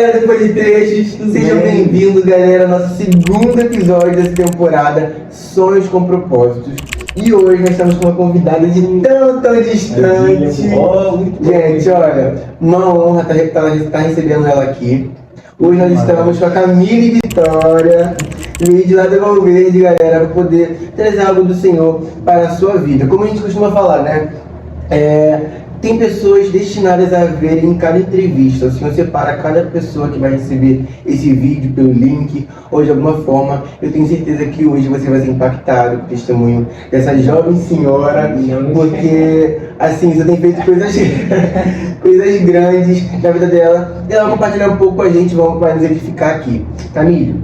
galera do Podtrechos, sejam bem-vindos, galera, ao nosso segundo episódio dessa temporada, Sonhos com Propósitos. E hoje nós estamos com uma convidada de tão distante. Gente, olha, uma honra estar recebendo ela aqui. Hoje nós estamos com a Camille Vitória, veio de lá do Valverde, galera, para poder trazer algo do Senhor para a sua vida. Como a gente costuma falar, né? Tem pessoas destinadas a verem em cada entrevista. O Senhor separa cada pessoa que vai receber esse vídeo pelo link ou de alguma forma. Eu tenho certeza que hoje você vai ser impactado com o testemunho dessa jovem senhora, porque assim, você tem feito coisas grandes na vida dela. E ela vai compartilhar um pouco com a gente, vai nos edificar aqui. Camille,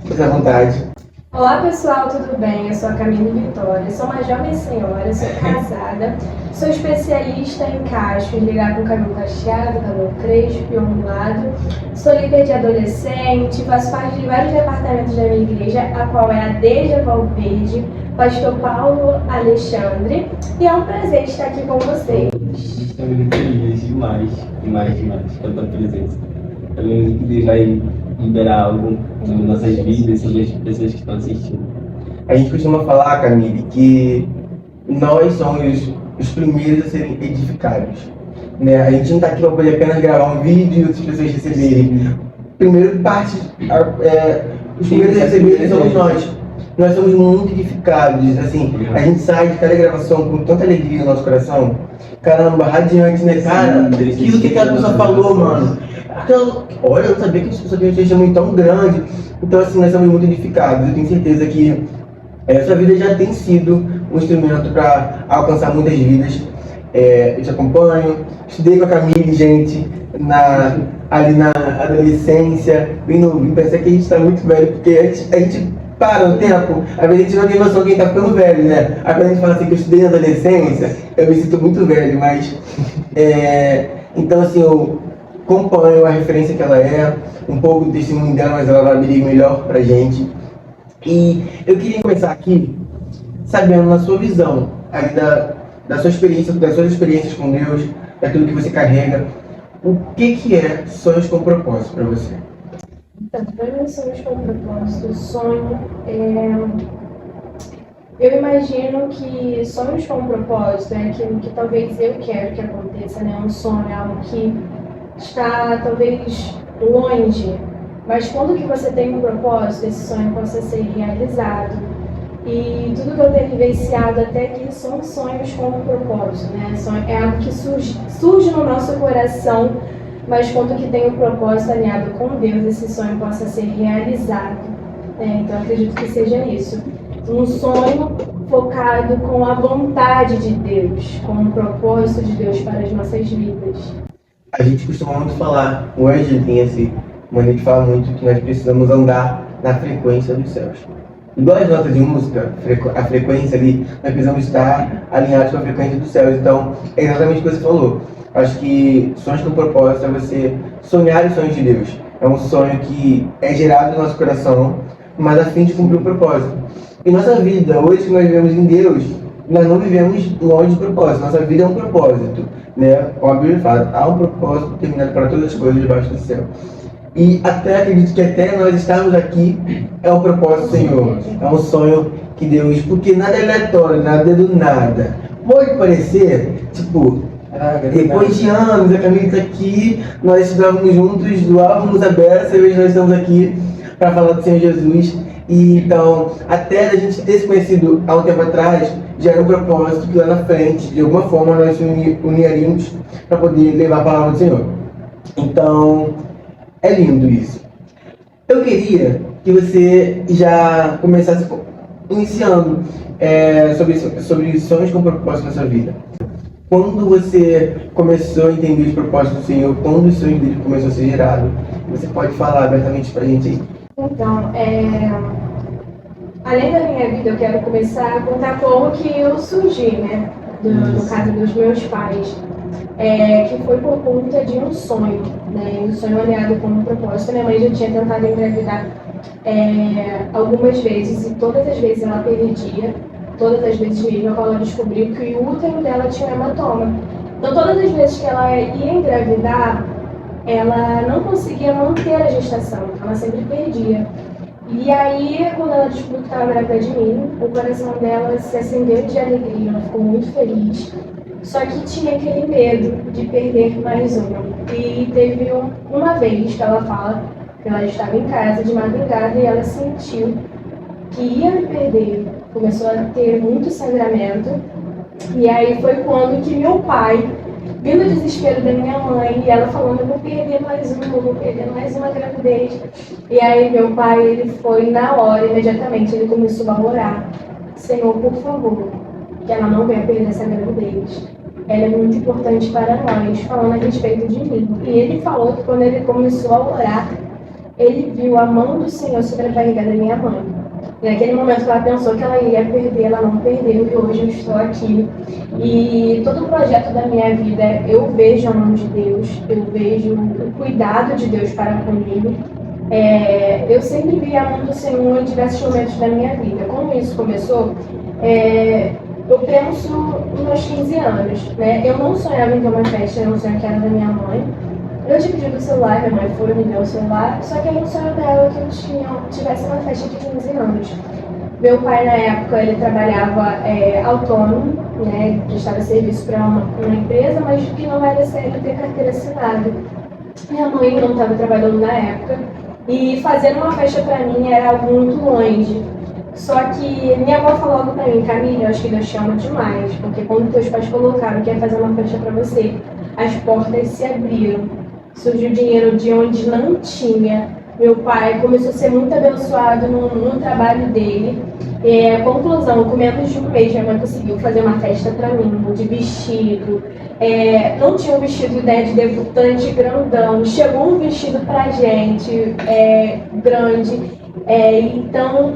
fique à vontade. Olá pessoal, tudo bem? Eu sou a Camille Vitória, sou uma jovem senhora, sou casada, sou especialista em cachos, ligado com cabelo cacheado, cabelo crespo e ondulado, sou líder de adolescente, faço parte de vários departamentos da minha igreja, a qual é a Deja Valverde, pastor Paulo Alexandre, e é um prazer estar aqui com vocês. Estamos muito felizes demais, pela tua presença. Também que Deus vai liberar algo nas nossas vidas, sobre as pessoas que estão assistindo. A gente costuma falar, Camille, que nós somos os primeiros a serem edificados, né? A gente não está aqui para poder apenas gravar um vídeo e outras pessoas receberem. Primeiro parte, os primeiros a receberem somos nós. Nós somos muito edificados, assim, a gente sai de cada gravação com tanta alegria no nosso coração, caramba, radiante, né, cara? Aquilo que aquela pessoa falou, mano. Então, olha, eu não sabia que as pessoas têm um testemunho tão grande. Então, assim, nós somos muito edificados. Eu tenho certeza que essa vida já tem sido um instrumento para alcançar muitas vidas. Eu te acompanho, estudei com a Camille, gente, ali na adolescência, bem novinho. Parece que a gente está muito velho, porque a gente para no tempo, às vezes a gente não tem noção quem está ficando velho, né? Aí quando a gente fala assim que eu estudei na adolescência, eu me sinto muito velho, mas... então, assim, eu acompanho a referência que ela é, um pouco do testemunho dela, mas ela vai abrir melhor pra gente. E eu queria começar aqui sabendo, na sua visão, aí da sua experiência, das suas experiências com Deus, daquilo que você carrega, o que é sonhos com propósito para você? Então, para mim, sonhos com propósito, sonho eu imagino que sonhos com propósito é aquilo que talvez eu quero que aconteça, né? Um sonho é algo que está talvez longe, mas quando que você tem um propósito, esse sonho possa ser realizado. E tudo que eu tenho vivenciado até aqui são sonhos com um propósito, né? É algo que surge no nosso coração, mas quando que tem um propósito alinhado com Deus, esse sonho possa ser realizado, né? Então eu acredito que seja isso. Um sonho focado com a vontade de Deus, com o propósito de Deus para as nossas vidas. A gente costuma muito falar, hoje tem esse maneira de falar muito que nós precisamos andar na frequência dos céus. Igual as notas de música, a frequência ali, nós precisamos estar alinhados com a frequência dos céus. Então, é exatamente o que você falou. Acho que sonhos com propósito é você sonhar os sonhos de Deus. É um sonho que é gerado no nosso coração, mas a fim de cumprir um propósito. E nossa vida, hoje que nós vivemos em Deus, nós não vivemos longe de propósito. Nossa vida é um propósito, né? Como a Bíblia fala, há um propósito determinado para todas as coisas debaixo do céu. E acredito que até nós estarmos aqui é um propósito do Senhor. É um sonho que Deus... Porque nada é aleatório, nada é do nada. Pode parecer, tipo... depois de anos, a Camille está aqui, nós estudávamos juntos, doávamos a beça, e hoje nós estamos aqui para falar do Senhor Jesus. E então, até a gente ter se conhecido há um tempo atrás, já era um propósito que lá na frente, de alguma forma, nós se uniríamos para poder levar a palavra do Senhor. Então, é lindo isso. Eu queria que você já começasse iniciando sobre sonhos com propósito na sua vida. Quando você começou a entender os propósitos do Senhor, quando o sonho dele começou a ser gerado, você pode falar abertamente pra gente aí? Então, além da minha vida, eu quero começar a contar como que eu surgi, né? No caso dos meus pais. Que foi por conta de um sonho, né? Um sonho alinhado com um propósito. Minha mãe já tinha tentado engravidar algumas vezes e todas as vezes ela perdia. Todas as vezes mesmo, ela descobriu que o útero dela tinha um hematoma. Então, todas as vezes que ela ia engravidar, ela não conseguia manter a gestação, ela sempre perdia. E aí, quando ela descobriu que estava grávida de mim, o coração dela se acendeu de alegria, ela ficou muito feliz. Só que tinha aquele medo de perder mais uma. E teve uma vez que ela fala que ela estava em casa de madrugada e ela sentiu que ia me perder. Começou a ter muito sangramento. E aí foi quando que meu pai, vendo o desespero da minha mãe, e ela falando, eu vou perder mais uma gravidez. E aí meu pai, ele foi na hora, imediatamente, ele começou a orar. Senhor, por favor, que ela não venha perder essa gravidez. Ela é muito importante para nós, falando a respeito de mim. E ele falou que quando ele começou a orar, ele viu a mão do Senhor sobre a barriga da minha mãe. E naquele momento ela pensou que ela ia perder, ela não perdeu, e hoje eu estou aqui. E todo o projeto da minha vida, eu vejo a mão de Deus, eu vejo o cuidado de Deus para comigo. Eu sempre vi a mão do Senhor em diversos momentos da minha vida. Como isso começou, eu penso nos meus 15 anos, né? Eu não sonhava em ter uma festa, era um sonho que era da minha mãe. Eu tinha pedido o celular, minha mãe foi, me deu o celular, só que aí o sonho dela que eu tivesse uma festa de 15 anos. Meu pai, na época, ele trabalhava autônomo, né? Prestava serviço para uma empresa, mas que não era CLT, carteira assinada. Minha mãe não estava trabalhando na época, e fazer uma festa para mim era algo muito longe. Só que minha avó falou algo pra mim, Camila, eu acho que Deus te ama demais, porque quando teus pais colocaram que ia fazer uma festa pra você, as portas se abriram, surgiu dinheiro de onde não tinha. Meu pai começou a ser muito abençoado no trabalho dele. Conclusão, com menos de um mês, minha mãe conseguiu fazer uma festa pra mim, de vestido. Não tinha um vestido, né, de debutante grandão, chegou um vestido pra gente, grande. Então,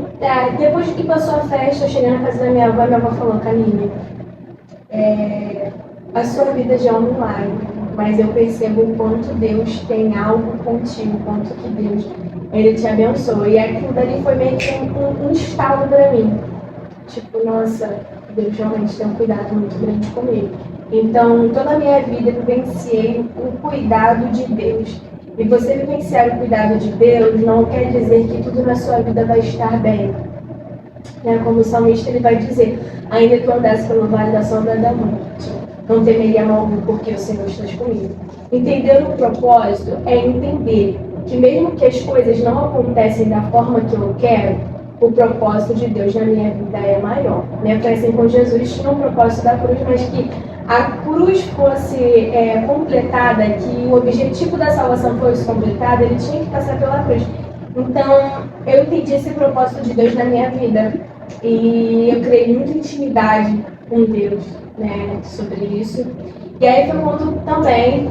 depois que passou a festa, eu cheguei na casa da minha avó falou, Camille, a sua vida já é um milagre, mas eu percebo o quanto Deus tem algo contigo, o quanto que Deus, Ele te abençoa. E aquilo dali foi meio que um estalo para mim. Tipo, nossa, Deus realmente tem um cuidado muito grande comigo. Então, toda a minha vida eu vivenciei o cuidado de Deus. E você vivenciar o cuidado de Deus não quer dizer que tudo na sua vida vai estar bem. Como o salmista ele vai dizer, ainda que eu andasse pelo vale da sombra da morte, não temeria mal algum, porque o Senhor está comigo. Entender o propósito é entender que mesmo que as coisas não acontecem da forma que eu quero, o propósito de Deus na minha vida é maior. Foi assim com Jesus, tinha um propósito da cruz, mas que a cruz fosse completada, que o objetivo da salvação fosse completado, ele tinha que passar pela cruz. Então, eu entendi esse propósito de Deus na minha vida e eu criei muita intimidade com Deus, sobre isso. E aí foi quando também,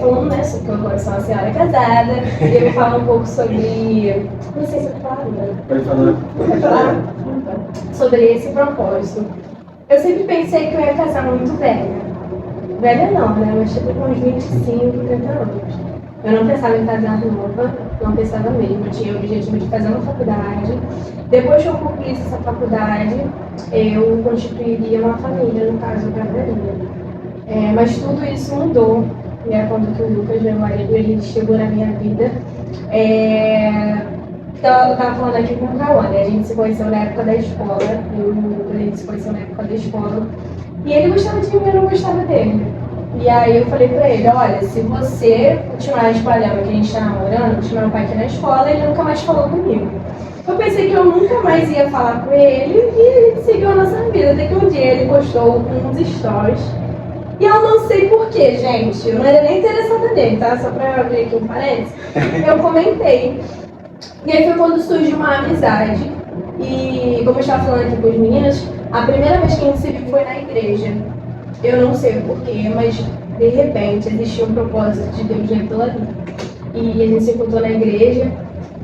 falando nessa, que eu agora sou uma senhora casada, eu falo um pouco sobre, não sei se eu falo, né? Pode falar. Pode falar? Sobre esse propósito. Eu sempre pensei que eu ia casar muito velha. Velha não, né? Mas tipo com uns 25, 30 anos. Eu não pensava em casar nova, não pensava mesmo. Eu tinha o objetivo de fazer uma faculdade. Depois que eu concluísse essa faculdade, eu constituiria uma família, no caso, para a Maria. Mas tudo isso mudou, quando o Lucas, meu marido, ele chegou na minha vida. Então, eu estava falando aqui com o Cauã, né? A gente se conheceu na época da escola. A gente se conheceu na época da escola. E ele gostava de mim, eu não gostava dele. E aí eu falei pra ele, olha, se você continuar espalhando que a gente tá namorando, tinha meu pai aqui na escola, ele nunca mais falou comigo. Eu pensei que eu nunca mais ia falar com ele e ele seguiu a nossa vida. Até que um dia ele postou uns stories. E eu não sei porquê, gente. Eu não era nem interessada nele, tá? Só pra abrir aqui um parênteses. Eu comentei. E aí foi quando surgiu uma amizade. E como eu estava falando aqui com os meninos, a primeira vez que a gente se viu foi na igreja. Eu não sei o porquê, mas de repente existia um propósito de Deus naquilo ali. E a gente se encontrou na igreja.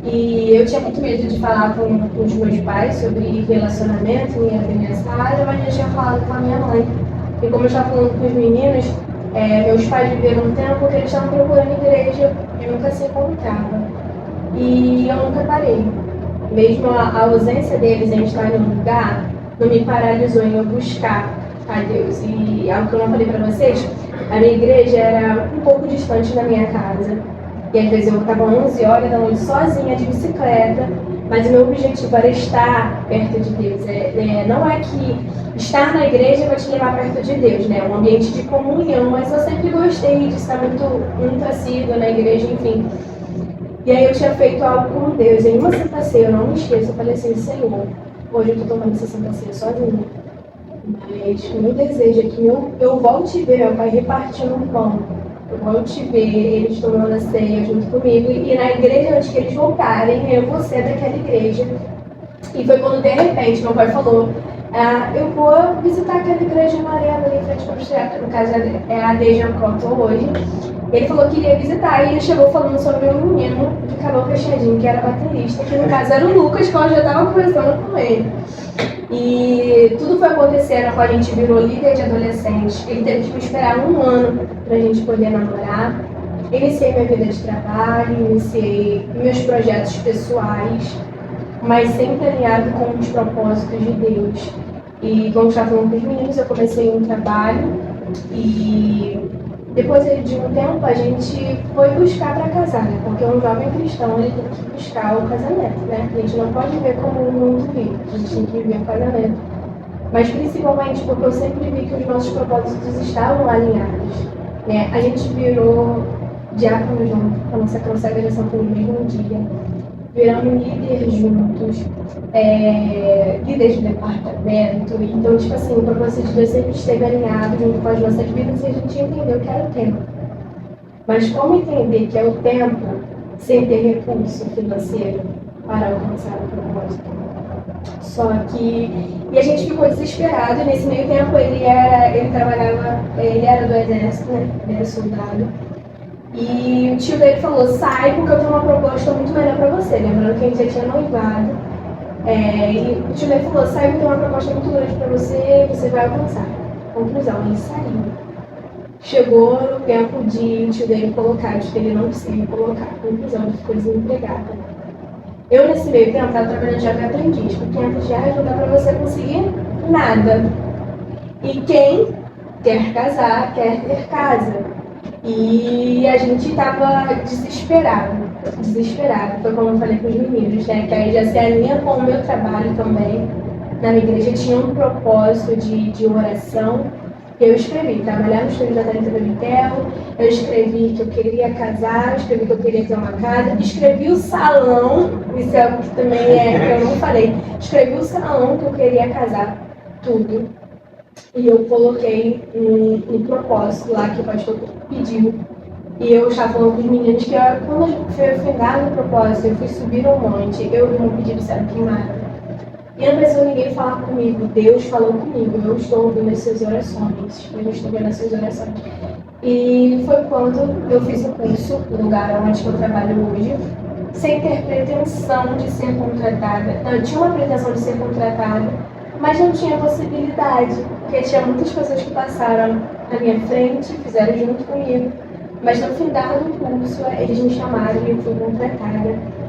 E eu tinha muito medo de falar com os meus pais sobre relacionamento, minha vida nessa área, mas eu tinha falado com a minha mãe. E como eu estava falando com os meninos, meus pais viveram um tempo que eles estavam procurando igreja e nunca se encontravam. E eu nunca parei. Mesmo a ausência deles em estar em um lugar, não me paralisou em eu buscar a Deus. E algo que eu não falei para vocês, a minha igreja era um pouco distante da minha casa. E às vezes eu estava 11 horas da noite sozinha de bicicleta, mas o meu objetivo era estar perto de Deus. Não é que estar na igreja vai te levar perto de Deus, né? É um ambiente de comunhão, mas eu sempre gostei de estar muito assídua na igreja, enfim. E aí eu tinha feito algo com Deus. Em uma Santa Ceia, eu não me esqueço, eu falei assim, Senhor, hoje eu estou tomando essa Santa Ceia sozinha. Mas o meu desejo é que eu volte a ver meu pai repartindo um pão. Eu volte a ver eles tomando a ceia junto comigo. E na igreja, antes que eles voltarem, eu vou ser daquela igreja. E foi quando, de repente, meu pai falou, eu vou visitar aquela igreja amarela ali em frente ao teatro, no caso é a de Jacotô hoje. Ele falou que iria visitar e ele chegou falando sobre um menino de cabelo fechadinho, que era baterista, que no caso era o Lucas, que eu já estava conversando com ele. E tudo foi acontecendo quando a gente virou líder de adolescente. Ele teve que me esperar 1 ano para a gente poder namorar. Iniciei minha vida de trabalho, iniciei meus projetos pessoais, mas sempre alinhado com os propósitos de Deus. E como eu estava falando com os meninos, eu comecei um trabalho e depois de um tempo a gente foi buscar para casar, né? Porque um jovem cristão ele tem que buscar o casamento, né? A gente não pode ver como o mundo vive, a gente tem que viver o casamento. Mas principalmente porque eu sempre vi que os nossos propósitos estavam alinhados, né? A gente virou diácono junto, a nossa consagração foi no mesmo dia. Viramos líderes juntos, líderes de departamento. Então, tipo assim, o propósito de Deus sempre esteve alinhado junto com as nossas vidas e a gente entendeu que era o tempo. Mas como entender que é o tempo sem ter recurso financeiro para alcançar o propósito? Só que... E a gente ficou desesperado. E nesse meio tempo ele era do exército, né? Ele era soldado. E o tio dele falou, sai porque eu tenho uma proposta muito melhor pra você. Lembrando que a gente já tinha noivado. E o tio dele falou, sai porque eu tenho uma proposta muito grande pra você, você vai alcançar. Conclusão, ele saiu. Chegou no tempo de o tio dele colocar, de que ele não conseguiu colocar. Conclusão, ele ficou desempregado. Eu nesse meio tempo estava trabalhando de aprendiz, por R$500 não dá pra você conseguir nada. E quem quer casar, quer ter casa. E a gente estava desesperado. Foi como eu falei para os meninos, né? Que aí já se alinha com o meu trabalho também. Na minha igreja tinha um propósito de oração. Eu escrevi, trabalhar no estúdio da Thalita Vitel, eu escrevi que eu queria casar, eu escrevi que eu queria ter uma casa, escrevi o salão, isso é algo que também que eu não falei, escrevi o salão que eu queria casar, tudo. E eu coloquei um propósito lá que o pastor pediu. E eu estava falando com os meninos que quando eu fui afinar no propósito, eu fui subir um monte, eu vi um pedido sendo queimado. E não precisou ninguém falar comigo, Deus falou comigo, eu estou ouvindo as suas orações, eu estou vendo as suas orações. E foi quando eu fiz o curso, no lugar onde eu trabalho hoje, sem ter pretensão de ser contratada. Não, eu tinha uma pretensão de ser contratada, mas não tinha possibilidade, porque tinha muitas pessoas que passaram na minha frente, fizeram junto comigo, mas no final do curso eles me chamaram e eu fui contratada.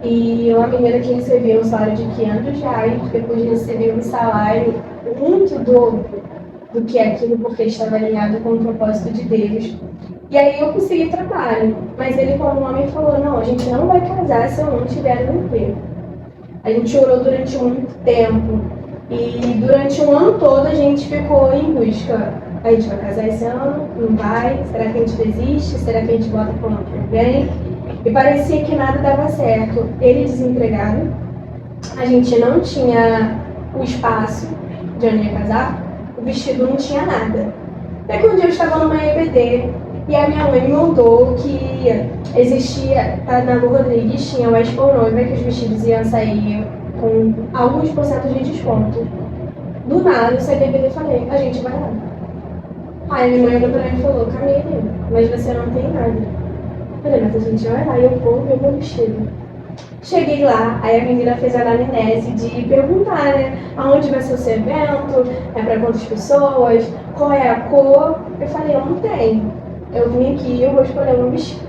E uma menina que recebia um salário de R$500, depois de receber um salário muito dobro do que aquilo, porque estava alinhado com o propósito de Deus. E aí eu consegui trabalho, mas ele como homem falou, não, a gente não vai casar se eu não tiver um emprego. A gente orou durante muito tempo. E durante um ano todo a gente ficou em busca. A gente vai casar esse ano? Não vai? Será que a gente desiste? Será que a gente bota para o ano que vem? E parecia que nada dava certo. Ele desempregado, a gente não tinha o espaço de onde ia casar, o vestido não tinha nada. Até que um dia eu estava numa EBD e a minha mãe me contou que existia, na Rua Rodrigues, tinha o Expo Noiva, que os vestidos iam sair com alguns porcentos de desconto. Do nada, eu saí da EBD e falei, a gente vai lá. Aí minha mãe olhou pra mim e falou, Camille, mas você não tem nada. Eu falei, mas a gente vai lá e eu vou ver o meu vestido. Cheguei lá, aí a menina fez a anamnese de perguntar, né, aonde vai ser o seu evento, para quantas pessoas, qual é a cor. Eu falei, eu não tenho. Eu vim aqui e eu vou escolher um vestido.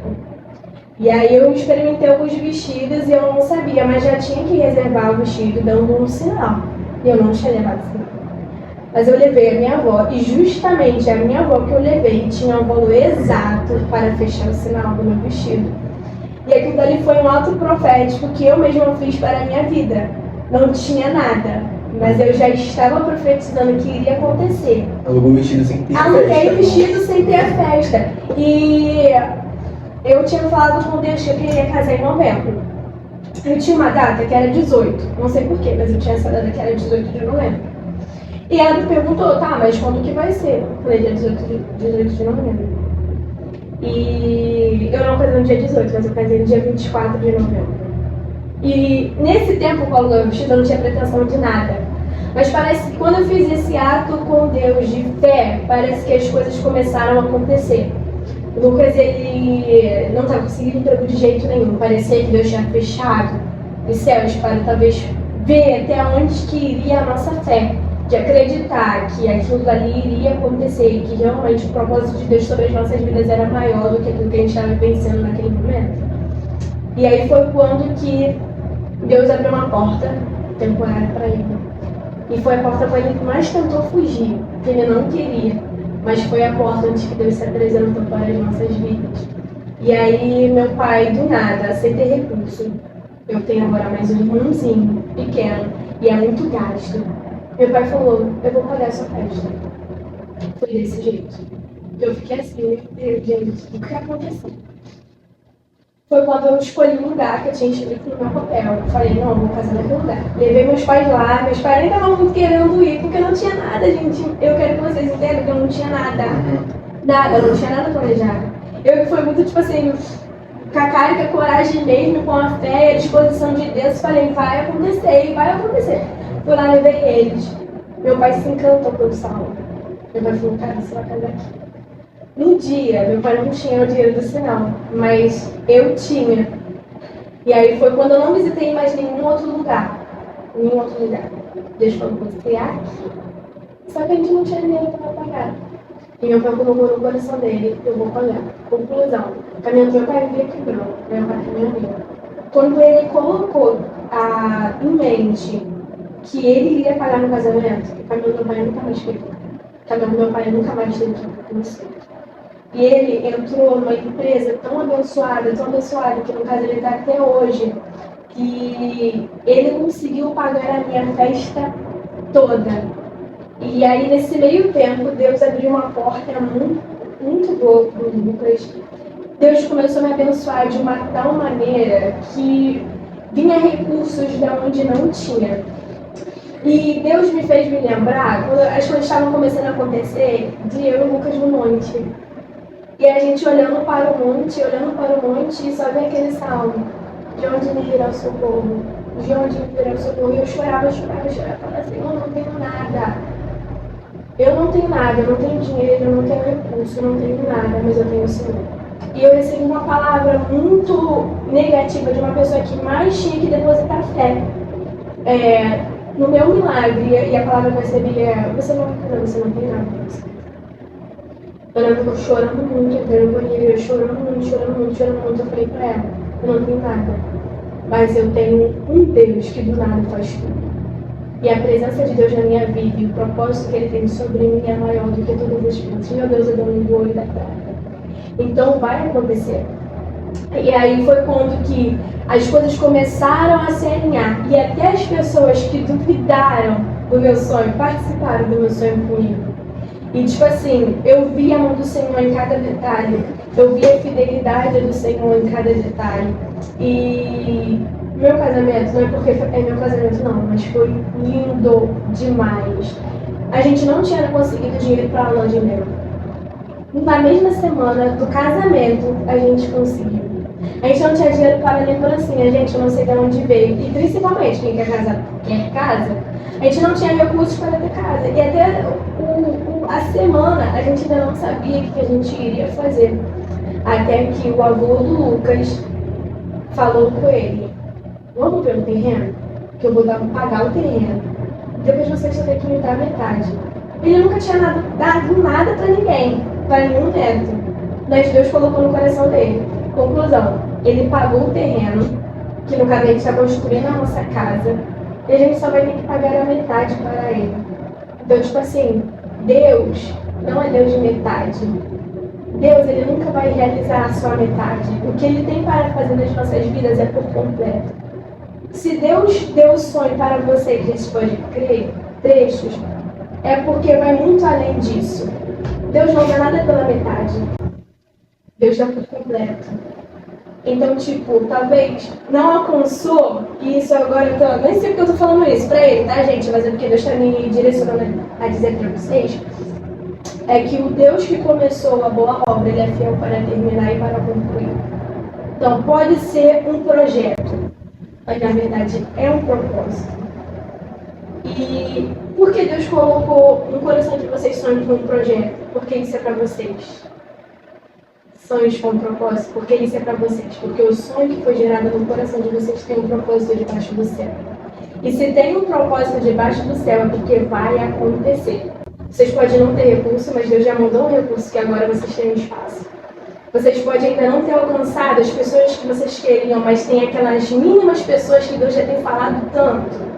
E aí eu experimentei alguns vestidos e eu não sabia, mas já tinha que reservar o vestido dando um sinal. E eu não tinha levado sinal. Mas eu levei a minha avó, e justamente a minha avó que eu levei tinha o valor exato para fechar o sinal do meu vestido. E aquilo dali foi um ato profético que eu mesma fiz para a minha vida. Não tinha nada, mas eu já estava profetizando que iria acontecer. Alugou o vestido sem ter Aluguei festa. o vestido sem ter a festa. E eu tinha falado com Deus que eu queria casar em novembro. Eu tinha uma data que era 18, não sei porquê, mas eu tinha essa data que era 18 de novembro. E ela me perguntou, tá, mas quando que vai ser? Eu falei, dia 18 de novembro. E eu não casei no dia 18, mas eu casei no dia 24 de novembro. E nesse tempo que eu aluguei o vestido, eu não tinha pretensão de nada. Mas parece que quando eu fiz esse ato com Deus de fé, parece que as coisas começaram a acontecer. O Lucas, ele não estava conseguindo emprego de jeito nenhum. Parecia que Deus tinha fechado os céus para talvez ver até onde que iria a nossa fé. De acreditar que aquilo dali iria acontecer e que realmente o propósito de Deus sobre as nossas vidas era maior do que aquilo que a gente estava vencendo naquele momento. E aí foi quando que Deus abriu uma porta temporária para ele. E foi a porta para ele que mais tentou fugir, que ele não queria. Mas foi a porta onde que Deus se apresentou para as nossas vidas. E aí meu pai, do nada, sem ter recurso, eu tenho agora mais um irmãozinho pequeno e é muito gasto. Meu pai falou, eu vou pagar a sua festa. Foi desse jeito. Eu fiquei assim, meu Deus, gente, o que aconteceu? Foi quando eu escolhi um lugar que eu tinha escrito no meu papel. Eu falei, não, eu vou casar naquele lugar. Levei meus pais lá, meus pais nem estavam muito querendo ir, porque não tinha nada, gente. Eu quero que vocês entendam que eu não tinha nada. Nada, não tinha nada planejado. Eu fui muito, tipo assim, com a cara e com a coragem mesmo, com a fé e a disposição de Deus, falei, vai acontecer, e vai acontecer. Fui lá, levei eles. Meu pai se encantou pelo salão. Meu pai falou, cara, você vai casar aqui. No dia, meu pai não tinha o dinheiro do sinal, mas eu tinha. E aí foi quando eu não visitei mais nenhum outro lugar. Nenhum outro lugar. Deus falou, você é aqui. Só que a gente não tinha dinheiro para pagar. E meu pai colocou no coração dele, eu vou pagar. Conclusão, o caminhão do meu pai veio quebrou. Meu pai caminhoneiro. Quando ele colocou em mente que ele iria pagar no casamento, o caminhão do meu pai nunca mais quebrou. O caminhão do meu pai nunca mais teve que conhecer. E ele entrou numa empresa tão abençoada, que no caso ele está até hoje, que ele conseguiu pagar a minha festa toda. E aí, nesse meio tempo, Deus abriu uma porta muito, muito boa para o Lucas. Deus começou a me abençoar de uma tal maneira que vinha recursos de onde não tinha. E Deus me fez me lembrar, quando as coisas estavam começando a acontecer, de eu e o Lucas no monte. E a gente olhando para o monte, e só vê aquele salmo. De onde me virá o socorro? De onde me virá o socorro? E eu chorava, falava assim, eu não tenho nada. Eu não tenho nada, eu não tenho dinheiro, eu não tenho recurso, eu não tenho nada, mas eu tenho o Senhor. E eu recebi uma palavra muito negativa de uma pessoa que mais tinha que depositar fé no meu milagre. E a palavra que eu recebi é, você não tem nada. Eu lembro chorando muito, eu entrei no banheiro, chorando muito. Eu falei pra ela, eu não tenho nada, mas eu tenho um Deus que do nada faz tudo. E a presença de Deus na minha vida e o propósito que Ele tem sobre mim é maior do que todas as coisas. Meu Deus, é dono do ouro e da prata. Então vai acontecer. E aí foi quando que as coisas começaram a se alinhar. E até as pessoas que duvidaram do meu sonho participaram do meu sonho comigo. E tipo assim, eu vi a mão do Senhor em cada detalhe. Eu vi a fidelidade do Senhor em cada detalhe. E meu casamento, não é porque é meu casamento não, mas foi lindo demais. A gente não tinha conseguido dinheiro para a lua de mel. Na mesma semana do casamento, a gente conseguiu. A gente não tinha dinheiro para a lembrancinha, gente, eu não sei de onde veio. E principalmente, quem quer casar, quer casa. A gente não tinha recursos para ter casa. E até a semana, a gente ainda não sabia o que a gente iria fazer. Até que o avô do Lucas falou com ele, vamos ver o terreno? Que eu vou pagar o terreno. Depois você só tem que me dar metade. Ele nunca tinha dado nada para ninguém, para nenhum neto. Mas Deus colocou no coração dele. Conclusão, ele pagou o terreno, que no caso a gente está construindo a nossa casa, e a gente só vai ter que pagar a metade para ele. Então, tipo assim, Deus não é Deus de metade. Deus, ele nunca vai realizar só a metade. O que ele tem para fazer nas nossas vidas é por completo. Se Deus deu o sonho para você, que a gente pode crer, trechos, é porque vai muito além disso. Deus não dá nada pela metade. Deus dá por completo. Então, tipo, talvez não alcançou, e isso agora eu tô, nem sei porque eu tô falando isso pra ele, tá, gente? Mas é porque Deus tá me direcionando a dizer pra vocês, é que o Deus que começou a boa obra, ele é fiel para terminar e para concluir. Então, pode ser um projeto, mas na verdade é um propósito. E por que Deus colocou no coração de vocês sonhos num projeto? Porque isso é para vocês. Sonhos com propósito, porque isso é para vocês. Porque o sonho que foi gerado no coração de vocês tem um propósito debaixo do céu. E se tem um propósito debaixo do céu, é porque vai acontecer. Vocês podem não ter recurso, mas Deus já mandou um recurso que agora vocês têm um espaço. Vocês podem ainda não ter alcançado as pessoas que vocês queriam, mas tem aquelas mínimas pessoas que Deus já tem falado tanto.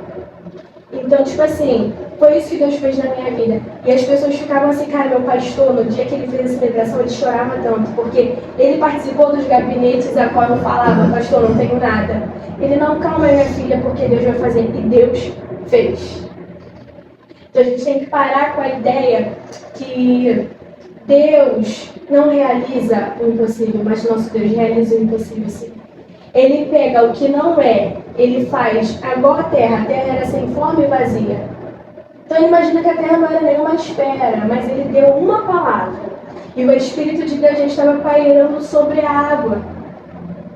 Então, tipo assim, foi isso que Deus fez na minha vida. E as pessoas ficavam assim, cara, meu pastor, no dia que ele fez a celebração, ele chorava tanto, porque ele participou dos gabinetes a qual eu falava, pastor, não tenho nada. Ele, não, calma minha filha, porque Deus vai fazer. E Deus fez. Então a gente tem que parar com a ideia que Deus não realiza o impossível, mas nosso Deus realiza o impossível sim. Ele pega o que não é, ele faz igual a terra era sem forma e vazia. Então imagina que a terra não era nenhuma esfera, mas ele deu uma palavra. E o Espírito de Deus já estava pairando sobre a água.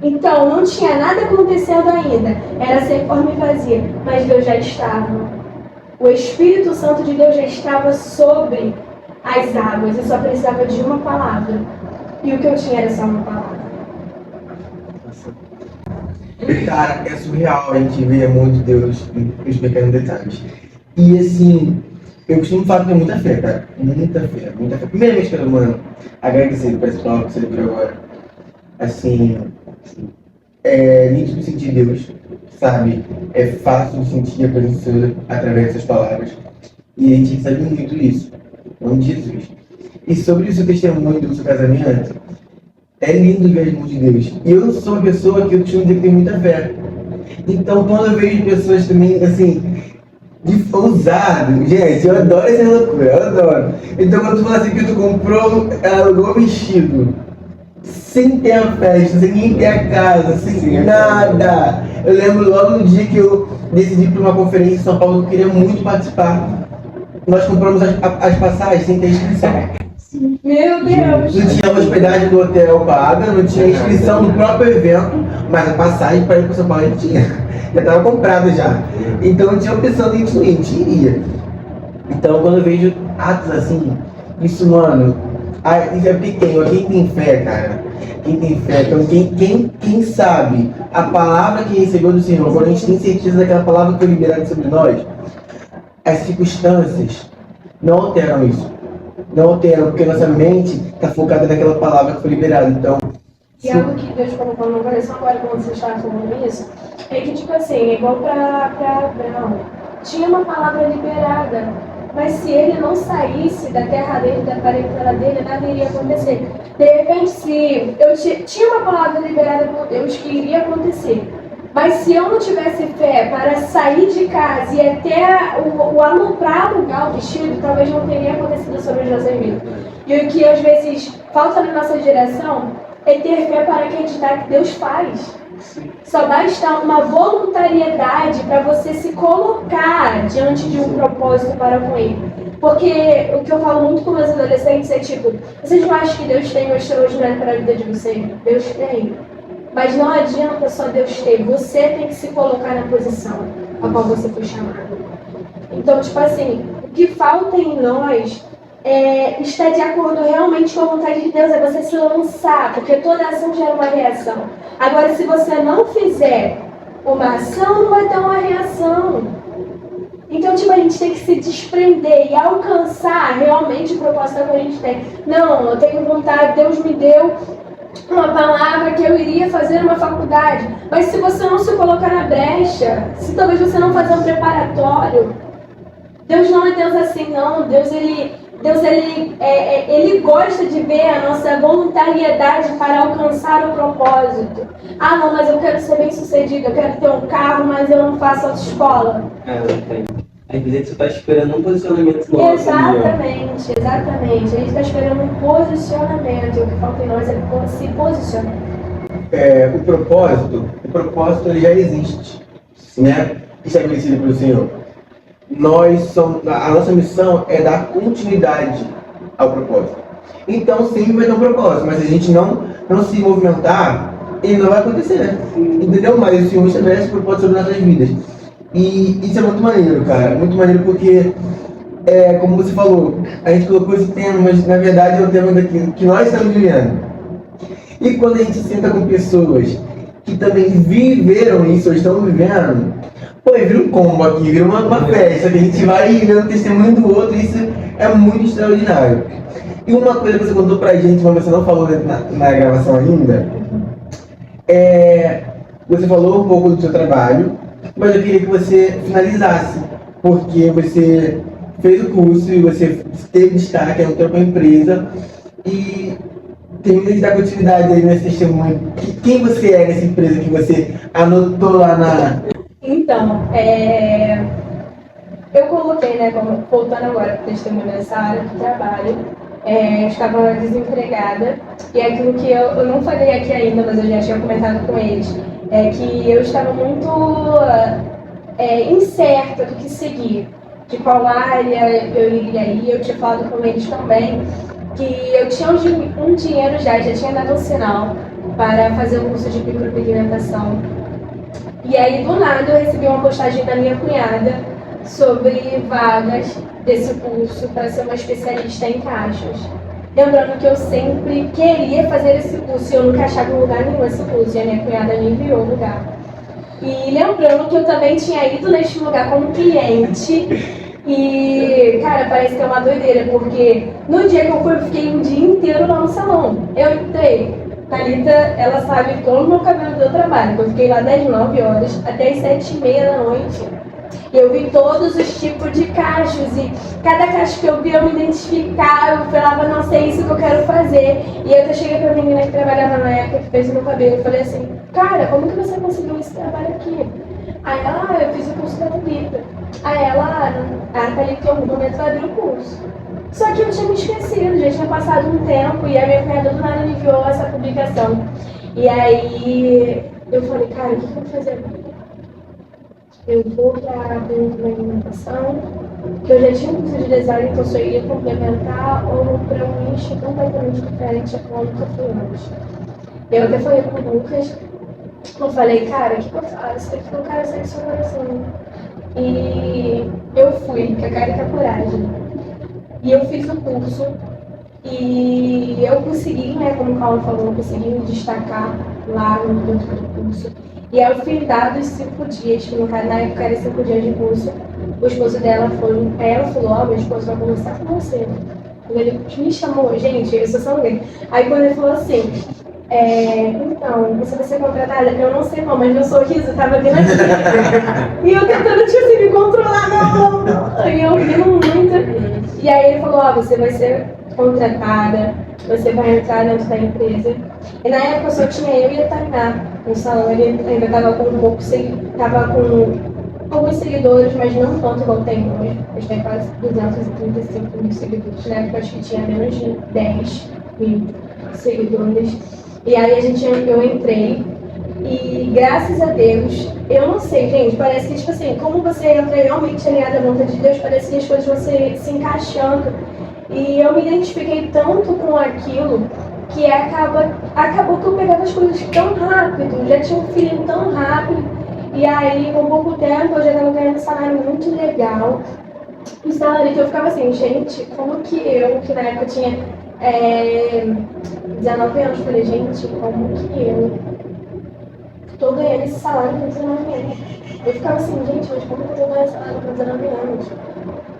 Então não tinha nada acontecendo ainda, era sem forma e vazia, mas Deus já estava. O Espírito Santo de Deus já estava sobre as águas, eu só precisava de uma palavra. E o que eu tinha era só uma palavra. Cara, é surreal a gente ver amor de Deus nos pequenos detalhes. E assim, eu costumo falar que tenho muita fé, cara. Muita fé, muita fé. Primeiramente, pelo mano, agradecer por essa palavra que você liberou agora. Assim, é nítido sentir Deus, sabe? É fácil sentir a presença de Deus através dessas palavras. E a gente sabe muito isso. Em nome de Jesus. E sobre o seu testemunho do seu casamento, é lindo ver as mãos de Deus. E eu sou uma pessoa que eu costumo dizer que tem muita fé. Então, quando eu vejo pessoas também, assim, de ousado, gente, eu adoro essa loucura, eu adoro. Então, quando tu fala assim que tu comprou, alugou vestido, sem ter a festa, sem nem ter a casa, sem nada. Eu lembro logo no dia que eu decidi ir para uma conferência em São Paulo, que eu queria muito participar. Nós compramos as passagens sem ter inscrição. Meu Deus! Não tinha hospedagem do hotel paga, não tinha inscrição no próprio evento, mas a passagem para ir para São Paulo a gente tinha. Já estava comprada já. Então não tinha opção de a gente iria. Então quando eu vejo atos assim, isso, mano, isso é pequeno. Quem tem fé, cara, quem tem fé, então quem sabe a palavra que recebeu do Senhor, quando a gente tem certeza daquela palavra que foi liberada sobre nós, as circunstâncias não alteram isso. Não alteram, porque nossa mente está focada naquela palavra que foi liberada. Então, e algo que Deus colocou no meu coração agora, quando você estava falando isso, é que, tipo assim, é igual para Abraão. Tinha uma palavra liberada, mas se ele não saísse da terra dele, da parentela dele, nada iria acontecer. De repente, se eu tinha uma palavra liberada por Deus que iria acontecer, mas se eu não tivesse fé para sair de casa e até para alugar o vestido, talvez não teria acontecido sobre as nossas vidas. E o que às vezes falta na nossa geração é ter fé para acreditar que Deus faz. Só basta uma voluntariedade para você se colocar diante de um propósito para com Ele. Porque o que eu falo muito com meus adolescentes é tipo, vocês não acham que Deus tem um extraordinário para a vida de vocês? Deus tem. Mas não adianta só Deus ter, você tem que se colocar na posição a qual você foi chamado. Então, tipo assim, o que falta em nós é estar de acordo realmente com a vontade de Deus, é você se lançar, porque toda ação gera uma reação. Agora, se você não fizer uma ação, não vai ter uma reação. Então, tipo, a gente tem que se desprender e alcançar realmente o propósito que a gente tem. Não, eu tenho vontade, Deus me deu uma palavra que eu iria fazer uma faculdade, mas se você não se colocar na brecha, se talvez você não fazer um preparatório, Deus não é Deus assim, não. Deus ele gosta de ver a nossa voluntariedade para alcançar o propósito. Ah, não, mas eu quero ser bem sucedido, eu quero ter um carro, mas eu não faço autoescola. Às vezes você está esperando um posicionamento nosso. Exatamente. A gente está esperando um posicionamento. E o que falta em nós é se posicionar. O propósito ele já existe, né? Estabelecido pelo Senhor. A nossa missão é dar continuidade ao propósito. Então sempre vai ter um propósito, mas se a gente não se movimentar, ele não vai acontecer, né? Entendeu? Mas o Senhor estabelece propósito sobre nossas vidas. E isso é muito maneiro, cara. Muito maneiro porque, como você falou, a gente colocou esse tema, mas na verdade é o tema daquilo que nós estamos vivendo. E quando a gente se senta com pessoas que também viveram isso ou estão vivendo, vira um combo aqui, vira uma festa, que a gente vai vendo o testemunho do outro, e isso é muito extraordinário. E uma coisa que você contou pra gente, mas você não falou na gravação ainda, você falou um pouco do seu trabalho, mas eu queria que você finalizasse, porque você fez o curso e você teve destaque, entrou com a empresa, e termina de dar continuidade aí nesse testemunho. Quem você é nessa empresa que você anotou lá na... Então, eu coloquei, né, voltando agora para o testemunho nessa área de trabalho, eu estava desempregada, e aquilo que eu não falei aqui ainda, mas eu já tinha comentado com eles, é que eu estava muito incerta do que seguir, de qual área eu iria ir. Eu tinha falado com eles também que eu tinha um dinheiro já tinha dado um sinal para fazer o curso de micropigmentação. E aí, do nada, eu recebi uma postagem da minha cunhada sobre vagas desse curso para ser uma especialista em cachos. Lembrando que eu sempre queria fazer esse curso e eu nunca achava em lugar nenhum esse curso, e a minha cunhada me enviou o lugar. E lembrando que eu também tinha ido neste lugar como cliente. E, cara, parece que é uma doideira, porque no dia que eu fui, eu fiquei um dia inteiro lá no salão. Eu entrei, Thalita, ela sabe como o meu cabelo deu trabalho, eu fiquei lá das 9 horas até as 7h30 da noite. E eu vi todos os tipos de cachos, e cada cacho que eu vi eu me identificava, eu falava, nossa, é isso que eu quero fazer. E eu até cheguei pra menina que trabalhava na época, que fez o meu cabelo, e falei assim, cara, como que você conseguiu esse trabalho aqui? Aí ela, eu fiz o curso da Thalita. Aí ela, a Thalita em algum momento vai abrir o curso. Só que eu tinha me esquecido, já tinha passado um tempo, e a minha cunhada do nada me enviou essa publicação. E aí eu falei, cara, o que eu vou fazer agora? Eu vou para a alimentação, que eu já tinha um curso de design, então só iria complementar, ou para um nicho completamente diferente a qual eu nunca fui antes. Eu até falei com o Lucas, eu falei, cara, o que eu faço? Ele falou, cara, segue seu coração. E eu fui, com a cara e com a coragem. E eu fiz o curso, e eu consegui, né, como o Paulo falou, eu consegui me destacar lá dentro do curso. E ao findar dos 5 dias, que no caso na época era 5 dias de curso, o esposo dela foi, ela falou, meu esposo vai conversar com você. Ele me chamou, gente, eu sou São Luís. Aí quando ele falou assim, então, você vai ser contratada? Eu não sei não, mas meu sorriso tava vindo aqui. E eu tentando, tipo assim, me controlar, não. E eu rindo muito. E aí ele falou, você vai ser contratada, você vai entrar dentro da empresa. E na época só tinha eu e a Tainá no salão. Ele ainda estava com estava com alguns seguidores, mas não tanto igual tem hoje. A gente tem quase 235 mil seguidores. Na época acho que tinha menos de 10 mil seguidores. E aí eu entrei. E graças a Deus, eu não sei, gente, parece que, tipo assim, como você entra realmente alinhada à vontade de Deus, parece que as coisas vão se encaixando. E eu me identifiquei tanto com aquilo que acabou que eu pegava as coisas tão rápido, já tinha um feeling tão rápido. E aí, com pouco tempo, eu já estava ganhando um salário muito legal. Um salário que eu ficava assim, gente, como que eu, que na época tinha 19 anos, falei, gente, como que eu tô ganhando esse salário com 19 anos? Eu ficava assim, gente, mas como que eu tô ganhando esse salário com 19 anos?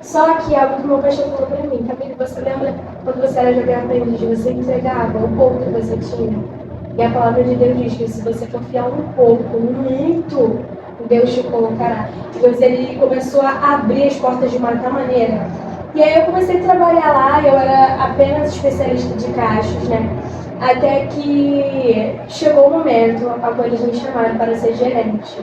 Só que algo que meu pastor falou pra mim, Camila, você lembra quando você era jovem aprendiz, você entregava o pouco que você tinha? E a palavra de Deus diz que se você for fiel um pouco, muito, Deus te colocará. Deus, ele começou a abrir as portas de uma tal maneira. E aí eu comecei a trabalhar lá, eu era apenas especialista de caixas, né? Até que chegou o momento a qual eles me chamaram para ser gerente.